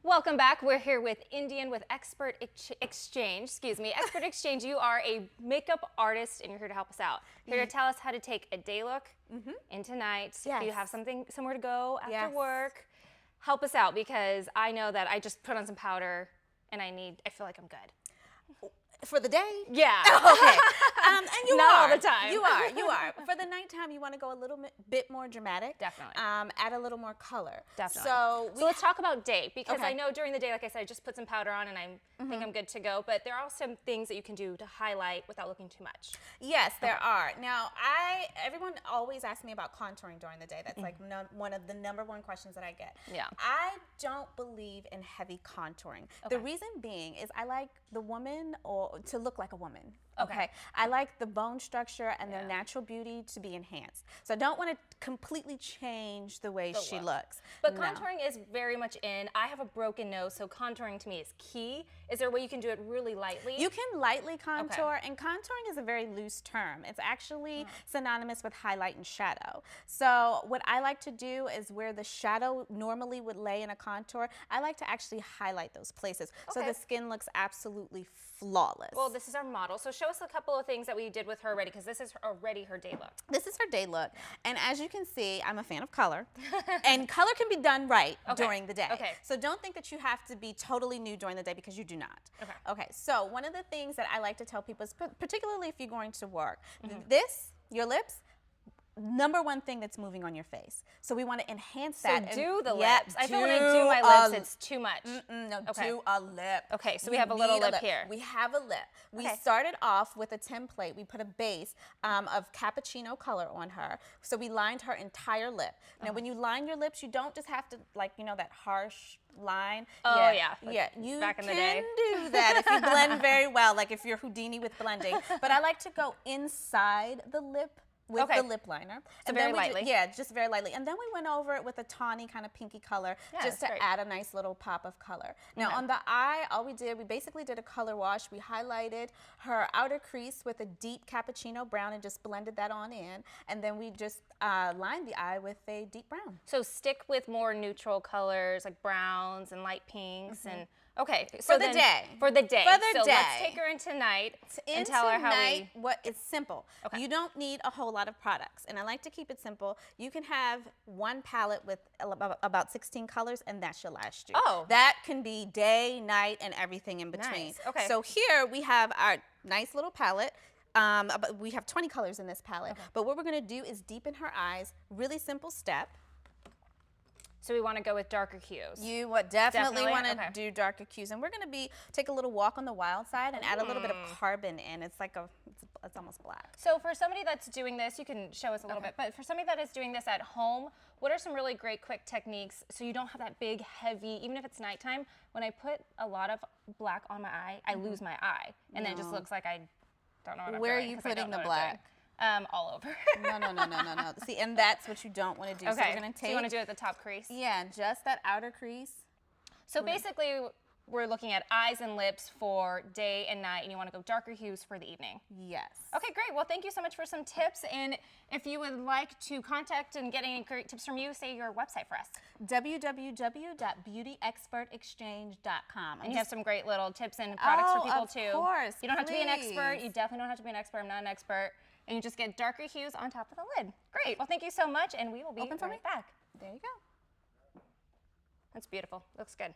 Welcome back. We're here with Indian with Expert Exchange. Excuse me, Expert Exchange. You are a makeup artist, and you're here to help us out. Here to tell us how to take a day look into night. Yes. You have somewhere to go after work. Help us out, because I know that I just put on some powder, and I feel like I'm good. For the day? Yeah. Okay. And you Not are. all the time. You are. For the nighttime, you want to go a little bit more dramatic. Definitely. Add a little more color. Definitely. So let's talk about day, because I know during the day, like I said, I just put some powder on and I think I'm good to go. But there are some things that you can do to highlight without looking too much. Yes, there are. Now, everyone always asks me about contouring during the day. That's like one of the #1 questions that I get. Yeah. I don't believe in heavy contouring. The reason being is I like the woman to look like a woman. Okay. I like the bone structure and their natural beauty to be enhanced. So I don't want to completely change the way she looks. But contouring is very much in. I have a broken nose, so contouring to me is key. Is there a way you can do it really lightly? You can lightly contour, and contouring is a very loose term. It's actually synonymous with highlight and shadow. So what I like to do is where the shadow normally would lay in a contour, I like to actually highlight those places so the skin looks absolutely flawless. Well, this is our model, so show us a couple of things that we did with her already, because this is already her day look. This is her day look, and as you can see, I'm a fan of color, and color can be done right during the day. So don't think that you have to be totally nude during the day, because you do not. Okay, so one of the things that I like to tell people is, particularly if you're going to work, your lips, #1 thing that's moving on your face. So we want to enhance that. So do the lips. I feel when I do my lips, it's too much. No, do a lip. Okay, so we have a little lip here. We have a lip. We started off with a template. We put a base of cappuccino color on her. So we lined her entire lip. Now, when you line your lips, you don't just have to, like, that harsh line. Oh, yeah. You back in the day. can do that if you blend very well, like if you're Houdini with blending. But I like to go inside the lip with the lip liner. So very lightly. Just very lightly. And then we went over it with a tawny kind of pinky color just to add a nice little pop of color. Now on the eye, we basically did a color wash. We highlighted her outer crease with a deep cappuccino brown and just blended that on in. And then we just lined the eye with a deep brown. So stick with more neutral colors like browns and light pinks and so For the day. So let's take her into night and tell her how it's simple. You don't need a whole lot of products, and I like to keep it simple. You can have one palette with about 16 colors, and that should last you. Oh. That can be day, night, and everything in between. Nice. Okay. So here we have our nice little palette. We have 20 colors in this palette, but what we're going to do is deepen her eyes. Really simple step. So we want to go with darker hues. You would definitely want to do darker hues, and we're going to take a little walk on the wild side and add a little bit of carbon in. It's like it's almost black. So for somebody that's doing this, you can show us a little bit, but for somebody that is doing this at home, what are some really great quick techniques so you don't have that big, heavy, even if it's nighttime, when I put a lot of black on my eye, I lose my eye, and then it just looks like I don't know what I'm doing. Where are you putting the black? All over. No. See, and that's what you don't want to do. So we're going to take. So you want to do it at the top crease? Yeah, just that outer crease. So basically, we're looking at eyes and lips for day and night, and you want to go darker hues for the evening. Yes. Okay, great. Well, thank you so much for some tips. And if you would like to contact and get any great tips from you, say your website for us. www.beautyexpertexchange.com. And you have some great little tips and products for people too. Of course. You don't have to be an expert. You definitely don't have to be an expert. I'm not an expert. And you just get darker hues on top of the lid. Great. Well, thank you so much, and we will be right back. There you go. That's beautiful. Looks good.